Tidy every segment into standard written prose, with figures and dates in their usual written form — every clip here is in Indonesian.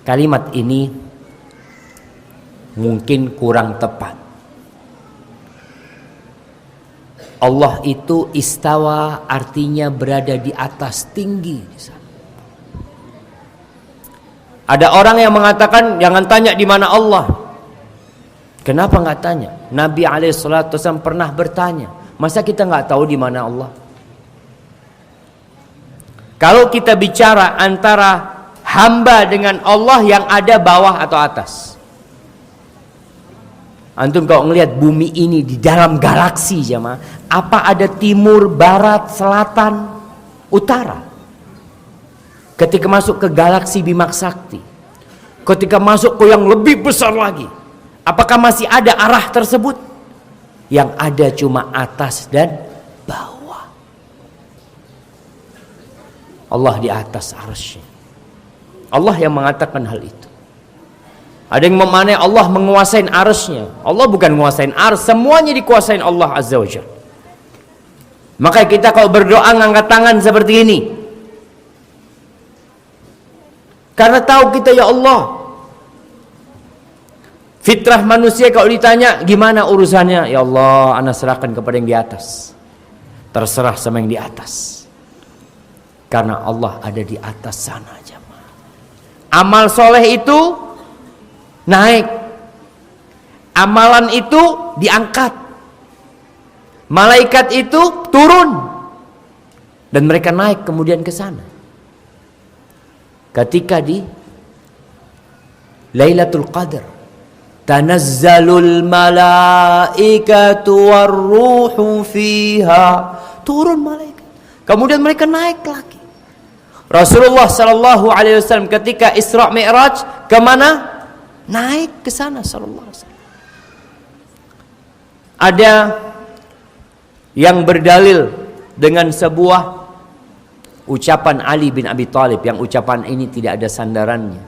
Kalimat ini mungkin kurang tepat. Allah itu istawa artinya berada di atas, tinggi di sana. Ada orang yang mengatakan jangan tanya di mana Allah. Kenapa nggak tanya? Nabi SAW pernah bertanya. Masa kita nggak tahu di mana Allah? Kalau kita bicara antara hamba dengan Allah, yang ada bawah atau atas? Antum kalau ngelihat bumi ini di dalam galaksi jemaah, apa ada timur, barat, selatan, utara? Ketika masuk ke galaksi Bima Sakti, ketika masuk ke yang lebih besar lagi, apakah masih ada arah tersebut? Yang ada cuma atas dan bawah. Allah di atas arsy. Allah yang mengatakan hal itu. Ada yang memanai Allah menguasai arsy-Nya. Allah bukan menguasai arsy, semuanya dikuasain Allah Azza wa Jalla. Maka kita kalau berdoa ngangkat tangan seperti ini, karena tahu kita ya Allah. Fitrah manusia kalau ditanya gimana urusannya, ya Allah, ana serahkan kepada yang di atas. Terserah sama yang di atas. Karena Allah ada di atas sana jemaah. Amal soleh itu naik, amalan itu diangkat, malaikat itu turun, dan mereka naik kemudian ke sana. Ketika di Lailatul Qadar, tanazzalul malaikatu warruhu fiha, turun malaikat, kemudian mereka naik lagi. Rasulullah sallallahu alaihi wasallam ketika Isra Mi'raj kemana? Naik ke sana sallallahu alaihi wasallam. Ada yang berdalil dengan sebuah ucapan Ali bin Abi Thalib, yang ucapan ini tidak ada sandarannya.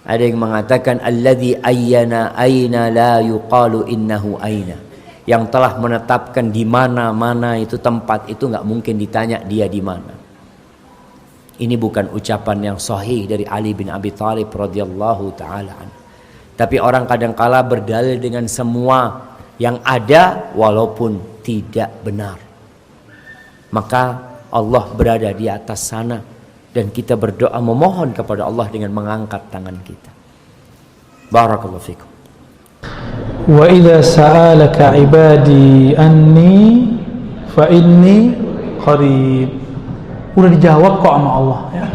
Ada yang mengatakan alladzi ayyana aina la yuqalu innahu aina, yang telah menetapkan di mana-mana itu tempat itu nggak mungkin ditanya dia di mana. Ini bukan ucapan yang sahih dari Ali bin Abi Thalib radhiyallahu taala anhu. Tapi orang kadangkala berdalil dengan semua yang ada walaupun tidak benar. Maka Allah berada di atas sana dan kita berdoa memohon kepada Allah dengan mengangkat tangan kita. Barakallahu fikum. Wa idza sa'alaka 'ibadi anni fa inni qarib. Udah dijawab kok sama Allah ya.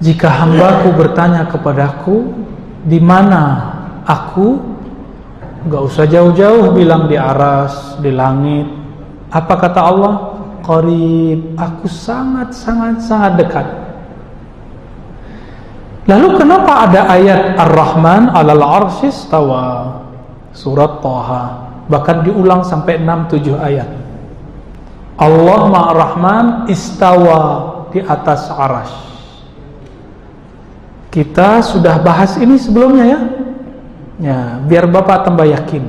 Jika hambaku bertanya kepadaku di mana aku, enggak usah jauh-jauh bilang di aras, di langit. Apa kata Allah? Qarib, aku sangat dekat. Lalu kenapa ada ayat Ar-Rahman 'alal 'arsy istawa? Surat Thaha, bahkan diulang sampai 6-7 ayat. Allah Maha Rahman istawa di atas arasy. Kita sudah bahas ini sebelumnya ya. Ya, biar Bapak tambah yakin.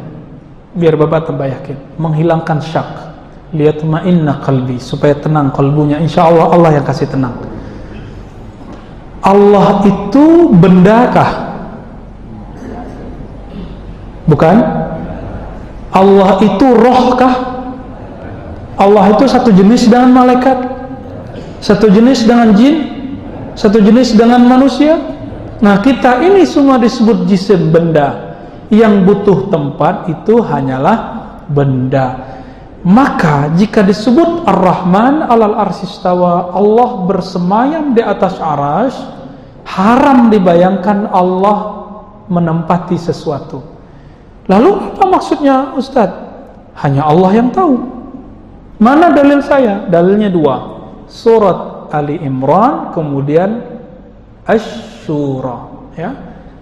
Menghilangkan syak. Liyatma'inna qalbi, supaya tenang kalbunya. Insyaallah Allah yang kasih tenang. Allah itu bendakah? Bukan. Allah itu rohkah? Allah itu satu jenis dengan malaikat, satu jenis dengan jin, satu jenis dengan manusia. Nah, kita ini semua disebut jisim, benda. Yang butuh tempat itu hanyalah benda. Maka jika disebut Ar-Rahman 'alal 'arsy istawa, Allah bersemayam di atas arasy, haram dibayangkan Allah menempati sesuatu. Lalu apa maksudnya Ustaz? Hanya Allah yang tahu. Mana dalil saya? Dalilnya 2. Surat Ali Imran, kemudian Asy-Syura ya.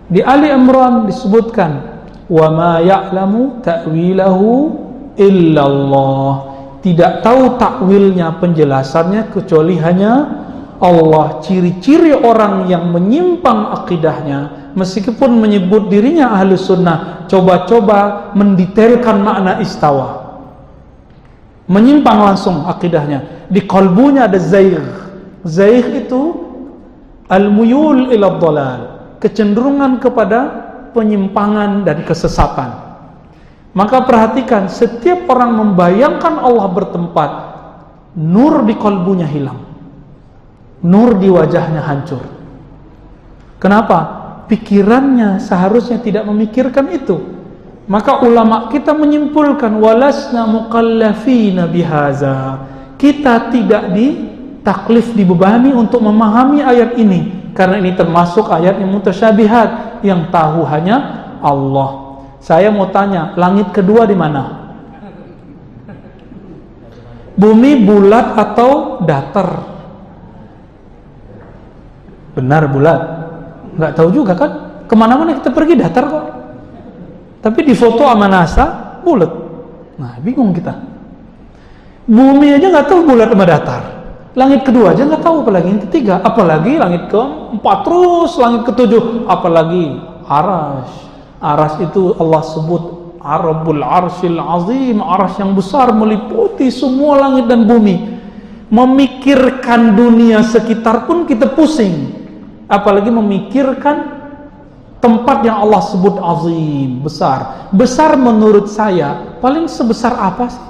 Di Ali Imran disebutkan wa ma ya'lamu ta'wilahu illallah, tidak tahu takwilnya, penjelasannya kecuali hanya Allah. Ciri-ciri orang yang menyimpang akidahnya, meskipun menyebut dirinya ahlu sunnah, coba-coba mendetailkan makna istawa, menyimpang langsung akidahnya. Di kalbunya ada zaigh. Zaigh itu Al-muyul ila dhalal, kecenderungan kepada penyimpangan dan kesesatan. Maka perhatikan, setiap orang membayangkan Allah bertempat, nur di kalbunya hilang, nur di wajahnya hancur. Kenapa? Pikirannya seharusnya tidak memikirkan itu. Maka ulama kita menyimpulkan, walasna mukallafina bihaza, kita tidak ditaklif, dibebani untuk memahami ayat ini, karena ini termasuk ayat yang mutasyabihat, yang tahu hanya Allah. Saya mau tanya, langit kedua di mana? Bumi bulat atau datar? Benar bulat. Nggak tahu juga kan? Kemana-mana kita pergi datar kok. Tapi di foto sama NASA bulat. Nah, bingung kita. Bumi aja nggak tahu bulat sama datar. Langit kedua aja nggak tahu, apalagi yang ketiga. Apalagi langit keempat, terus langit ketujuh. Apalagi Arash. Arash itu Allah sebut Rabbul Arsyil Azim, arash yang besar meliputi semua langit dan bumi. Memikirkan dunia sekitar pun kita pusing, apalagi memikirkan tempat yang Allah sebut azim, besar. Besar menurut saya paling sebesar apa sih?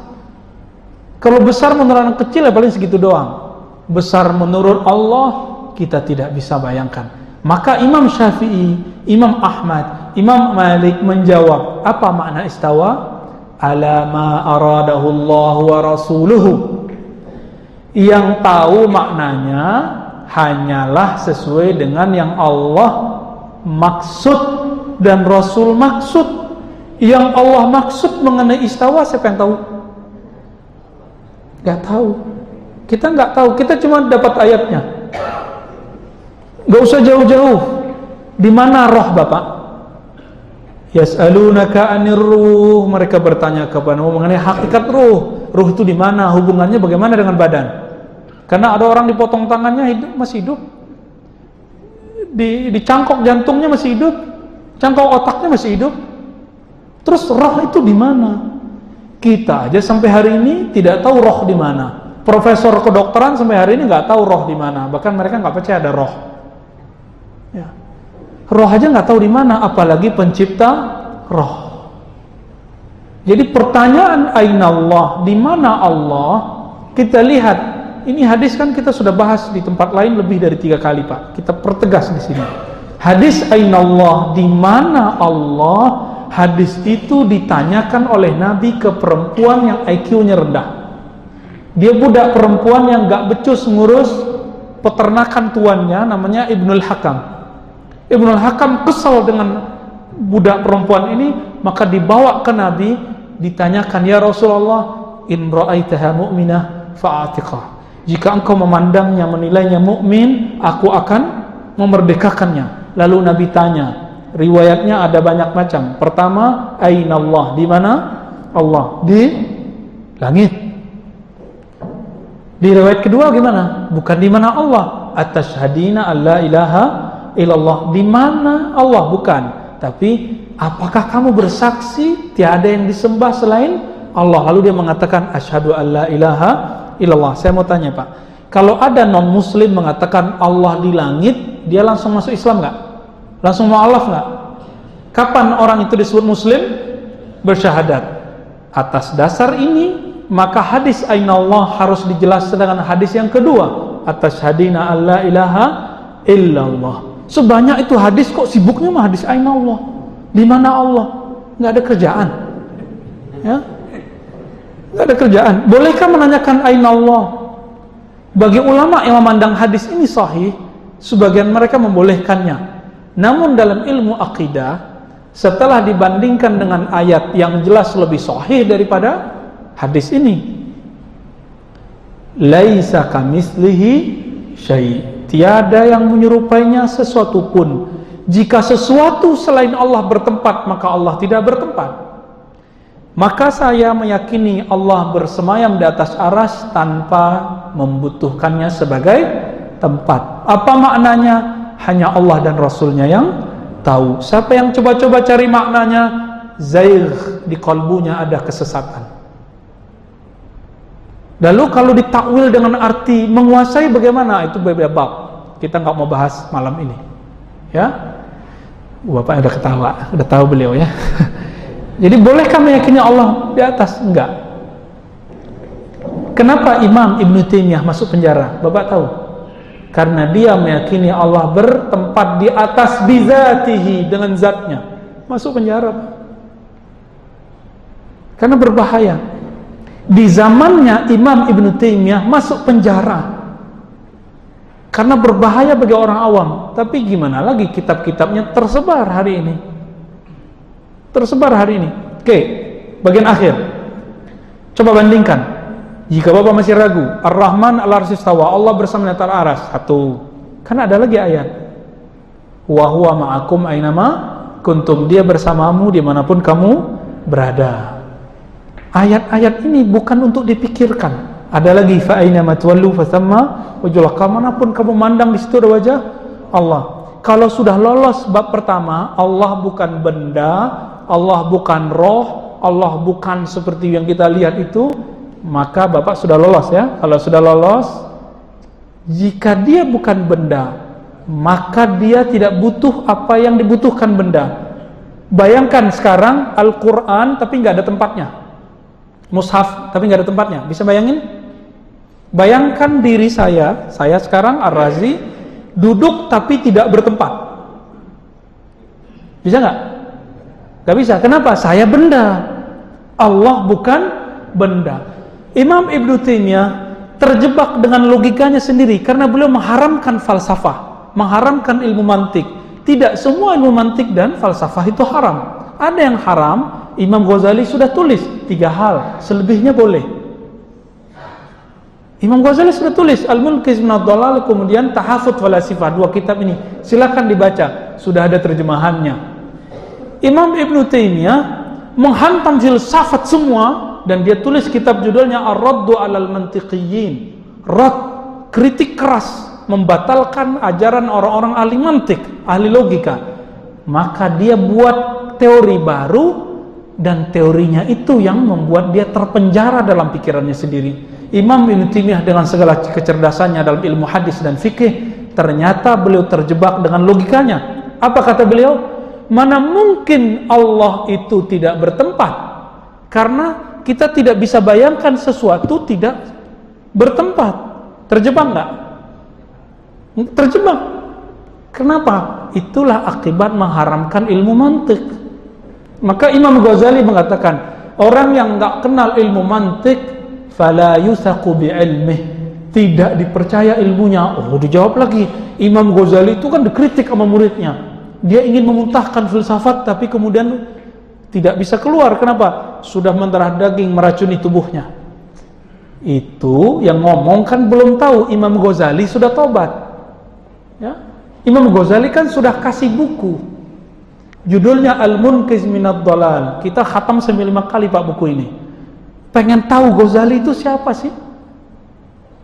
Kalau besar menurut anak kecil ya paling segitu doang. Besar menurut Allah kita tidak bisa bayangkan. Maka Imam Syafi'i, Imam Ahmad, Imam Malik menjawab, apa makna istawa? Ala ma aradahu Allah wa rasuluhu. Yang tahu maknanya hanyalah sesuai dengan yang Allah maksud dan Rasul maksud. Yang Allah maksud mengenai istawa, siapa yang tahu? Gak tahu. Kita gak tahu, kita cuma dapat ayatnya. Gak usah jauh-jauh. Di mana roh Bapak? Yas'alunaka 'anir ruh, mereka bertanya kepadamu mengenai hakikat ruh. Ruh itu di mana? Hubungannya bagaimana dengan badan? Karena ada orang dipotong tangannya hidup, masih hidup. Dicangkok jantungnya masih hidup, cangkok otaknya masih hidup. Terus roh itu di mana? Kita aja sampai hari ini tidak tahu roh di mana. Profesor kedokteran sampai hari ini nggak tahu roh di mana. Bahkan mereka nggak percaya ada roh. Ya. Roh aja nggak tahu di mana, apalagi pencipta roh. Jadi pertanyaan aina Allah, di mana Allah? Kita lihat, ini hadis kan kita sudah bahas di tempat lain lebih dari 3 kali Pak. Kita pertegas di sini. Hadis aina Allah, di mana Allah? Hadis itu ditanyakan oleh Nabi ke perempuan yang IQ-nya rendah. Dia budak perempuan yang gak becus ngurus peternakan tuannya, namanya Ibnul Hakam. Ibnul Hakam kesal dengan budak perempuan ini, maka dibawa ke Nabi, ditanyakan, ya Rasulullah, in ra'aitaha mu'minah fa'atiqah. Jika engkau memandangnya, menilainya mukmin, aku akan memerdekakannya. Lalu Nabi tanya, riwayatnya ada banyak macam. Pertama, aina Allah, di mana Allah? Di langit. Di riwayat kedua gimana? Bukan di mana Allah. Atashhadina alla ilaha illallah. Di mana Allah? Bukan. Tapi apakah kamu bersaksi tiada yang disembah selain Allah? Lalu dia mengatakan asyhadu alla ilaha illallah. Saya mau tanya Pak, kalau ada non muslim mengatakan Allah di langit, dia langsung masuk Islam nggak? Langsung mu'alaf nggak? Kapan orang itu disebut muslim? Bersyahadat. Atas dasar ini, maka hadis aina Allah harus dijelaskan dengan hadis yang kedua, atashhadina alla ilaha illallah. Sebanyak itu hadis, kok sibuknya mah hadis aina Allah? Di mana Allah? Nggak ada kerjaan. Ya? Nggak ada kerjaan. Bolehkah menanyakan aina Allah? Bagi ulama yang memandang hadis ini sahih, sebagian mereka membolehkannya. Namun dalam ilmu akidah, setelah dibandingkan dengan ayat yang jelas lebih sahih daripada hadis ini, laisa kamitslihi syai', tiada yang menyerupainya sesuatu pun. Jika sesuatu selain Allah bertempat, maka Allah tidak bertempat. Maka saya meyakini Allah bersemayam di atas arsy tanpa membutuhkannya sebagai tempat. Apa maknanya? Hanya Allah dan Rasulnya yang tahu. Siapa yang coba-coba cari maknanya, zaigh, di kalbunya ada kesesatan. Lalu kalau ditakwil dengan arti menguasai, bagaimana? Itu beda bab. kita nggak mau bahas malam ini. Ya, Bapak udah ketawa, udah tahu beliau ya. Jadi bolehkah meyakini Allah di atas? Enggak. Kenapa Imam Ibn Taimiyah masuk penjara? Bapak tahu? Karena dia meyakini Allah bertempat di atas bizatihi, dengan zatnya. Masuk penjara. Karena berbahaya. Di zamannya Imam Ibn Taimiyah masuk penjara karena berbahaya bagi orang awam. Tapi gimana lagi, kitab-kitabnya tersebar hari ini. Tersebar hari ini. Oke, bagian akhir. Coba bandingkan. Jika Bapak masih ragu, Ar-Rahman 'alal 'arsy istawa, Allah bersama di atas aras. Satu. Kan ada lagi ayat. Wa huwa ma'akum ainama kuntum, dia bersamamu dimanapun kamu berada. Ayat-ayat ini bukan untuk dipikirkan. Ada lagi fa ainama tuwallu fasamma wajhullah, kemanapun kamu mandang di situ ada wajah Allah. Kalau sudah lolos bab pertama, Allah bukan benda, Allah bukan roh, Allah bukan seperti yang kita lihat itu, maka Bapak sudah lolos ya. Kalau sudah lolos, jika dia bukan benda, maka dia tidak butuh apa yang dibutuhkan benda. Bayangkan sekarang Al-Quran tapi nggak ada tempatnya, mushaf tapi nggak ada tempatnya. Bisa bayangin? Bayangkan diri saya sekarang Ar-Razi duduk tapi tidak bertempat. Bisa nggak? Nggak bisa. Kenapa? Saya benda, Allah bukan benda. Imam Ibn Taimiyah terjebak dengan logikanya sendiri karena beliau mengharamkan falsafah, mengharamkan ilmu mantik. Tidak semua ilmu mantik dan falsafah itu haram. Ada yang haram. Imam Ghazali sudah tulis 3 hal, selebihnya boleh. Imam Ghazali sudah tulis Al-Munqiz minadh Dhalal, kemudian Tahafut Falasifah, 2 kitab ini silakan dibaca, sudah ada terjemahannya. Imam Ibn Taimiyah menghantam filsafat semua dan dia tulis kitab judulnya Ar-Raddu 'alal Mantiqiyyin. Rad, kritik keras, membatalkan ajaran orang-orang ahli mantik, ahli logika. Maka dia buat teori baru, dan teorinya itu yang membuat dia terpenjara dalam pikirannya sendiri. Imam Ibn Taimiyah dengan segala kecerdasannya dalam ilmu hadis dan fikih, ternyata beliau terjebak dengan logikanya. Apa kata beliau? Mana mungkin Allah itu tidak bertempat, karena kita tidak bisa bayangkan sesuatu tidak bertempat. Terjebak nggak? Terjebak. Kenapa? Itulah akibat mengharamkan ilmu mantik. Maka Imam Ghazali mengatakan, orang yang nggak kenal ilmu mantik, fala yusaqu bi'ilmih, tidak dipercaya ilmunya. Oh, dijawab lagi. Imam Ghazali itu kan dikritik sama muridnya. Dia ingin memuntahkan filsafat, tapi kemudian tidak bisa keluar. Kenapa? Sudah mendarah daging, meracuni tubuhnya. Itu yang ngomong kan belum tahu Imam Ghazali sudah tobat. Ya? Imam Ghazali kan sudah kasih buku, judulnya Al-Munqiz minadh Dhalal. Kita khatam 5 kali Pak buku ini. Pengen tahu Ghazali itu siapa sih?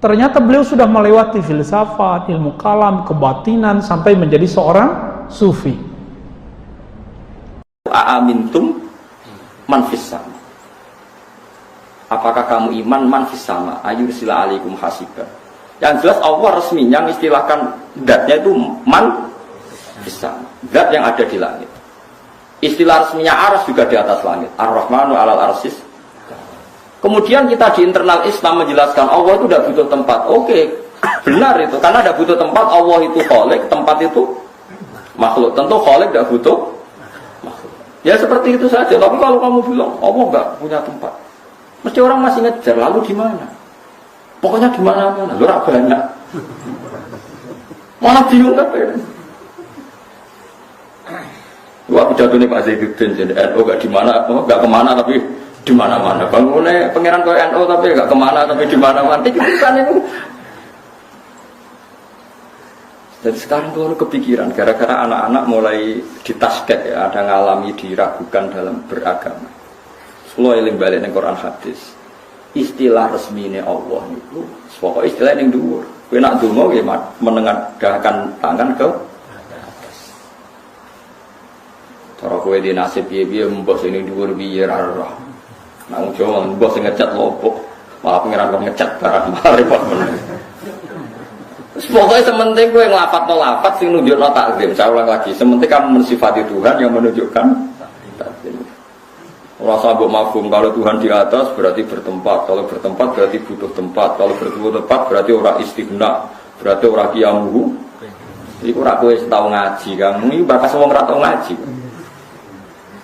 Ternyata beliau sudah melewati filsafat, ilmu kalam, kebatinan, sampai menjadi seorang sufi. Aamintum man fis sama. Apakah kamu iman man fis sama? Ayursila alaikum hasiba. Yang jelas Allah resminya mengistilahkan zatnya itu man fis sama, zat yang ada di langit. Istilah resminya aras juga di atas langit. Ar-Rahmanu 'alal 'arsy. Kemudian kita di internal Islam menjelaskan Allah itu tidak butuh tempat. Oke, benar itu. Karena tidak butuh tempat, Allah itu khalik, tempat itu makhluk. Tentu khalik tidak butuh makhluk. Ya seperti itu saja. Tapi kalau kamu bilang Allah nggak punya tempat, mesti orang masih ngejar. Lalu di mana? Pokoknya di mana-mana. Lu ora banyak. Malah bingung kabeh. Wah, pidato ini Pak Zaiduddin jadi NU gak di mana, gak kemana tapi di mana-mana. Bangunnya pangeran kau NU tapi gak kemana tapi di mana-mana. Itu Jadi sekarang tuh kepikiran gara-gara anak-anak mulai ditasket ya, ada ngalami diragukan dalam beragama. Semua eling balik ning Quran hadis. Istilah resmine Allah itu pokok istilah ning dhuwur. Kowe nak donga nggih menengadahkan tangan ke cara kowe di nasib piye-piye mbok sing ning dhuwur piye ra roh. Nang Jawa mbok sing ngecat lopok, malah pengiran kok ngecat barang malah repot men. Wis Pokoknya sementing gue ngelafat sing nunjukno takzim. Saya ulang lagi, sementing kamu mensifati Tuhan yang menunjukkan takzim. Rasa mbok mafhum kalau Tuhan di atas berarti bertempat, kalau bertempat berarti butuh tempat, kalau butuh tempat berarti ora istighna, berarti ora qiyamuhu. Iku ora kowe tau ngaji, kamu iki bakas wong ora tau ngaji.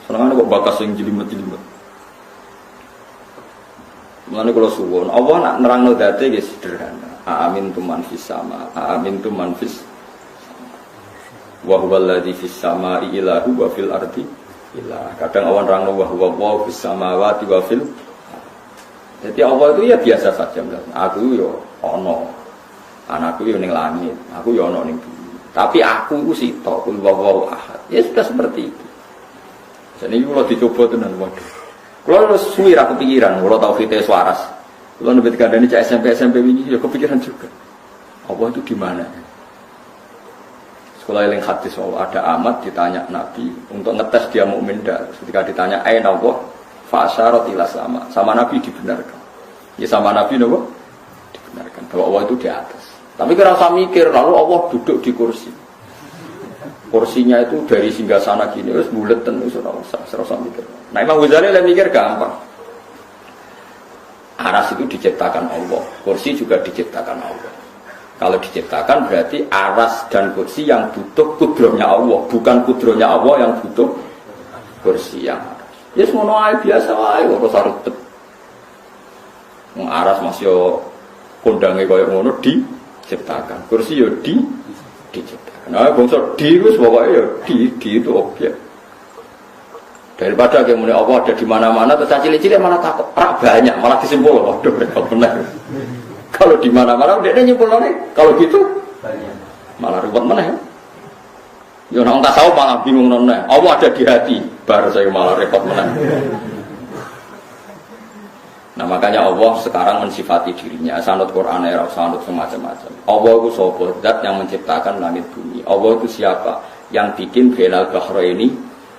Senengane kok bakas sing jelimet-jelimet. Mulane kula suwun, Allah nak nerangno date nggih sederhana. Amin tu man fis sama, amin tu man fis. Wa huwal ladzi fis samai ilahu wa fil ardi ilah. Kadang awan rangno wa huwa fis samawati wa fil. Jadi Allah itu ya biasa saja. Aku yo ono. Anakku yo ning langit, aku yo ono ning bumi. Tapi aku itu sitok, kul wawahu ahad. Ya sudah seperti itu. Jadi kalau dicoba tenan waduh. Kalau suwi ra kepikiran, kalau tauhid waras. Kalau nebet kandhane cak SMP wingi ya kepikiran juga. Allah itu di mana? Sekolah yang hadis ada amat ditanya Nabi untuk ngetes dia mukmin dah. Ketika ditanya aina Allah fa asyarat ila sama Nabi dibenarkan. Ya sama Nabi nopo dibenarkan bahwa Allah itu di atas. Tapi kira usah mikir lalu Allah duduk di kursi. Kursinya itu dari singgasana gini terus buleten wis ora usah mikir. Nah Imam Ghazali lah mikir gampang. Aras itu diciptakan Allah, kursi juga diciptakan Allah. Kalau diciptakan berarti aras dan kursi yang butuh kudrohnya Allah, bukan kudrohnya Allah yang butuh kursi yang aras. Ya semono ae biasa wae kok ora ribet. Wong aras masih kondange koyo ngono diciptakan. Kursi yo diciptakan. Nah, bangsa di wis pokoke ya di itu objek. Daripada kayak mulai Allah ada di mana-mana terus cilik-cilik malah takut rak banyak malah disimpul waduh repot benar. Kalau di mana-mana dia nyimpul nih kalau gitu malah repot mana ya orang tak tahu malah bingung nona Allah ada di hati baru saya malah repot mana. Nah makanya Allah sekarang mensifati dirinya sanad Quran era sanad semacam-macam. Allah itu sapa zat yang menciptakan langit bumi. Allah itu siapa yang bikin bainal bahraini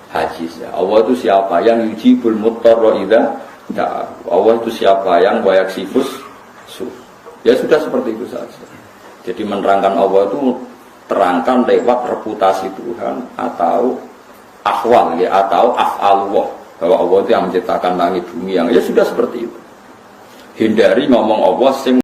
hajiz. Allah itu siapa yang yujibul muttarra idza da'a. Allah itu siapa yang wayaksifus su. Ya sudah seperti itu saja. Jadi menerangkan Allah itu terangkan lewat reputasi Tuhan atau ahwal ya atau af'alullah bahwa Allah itu yang menciptakan langit bumi yang ya sudah seperti itu. Hindari ngomong Allah sing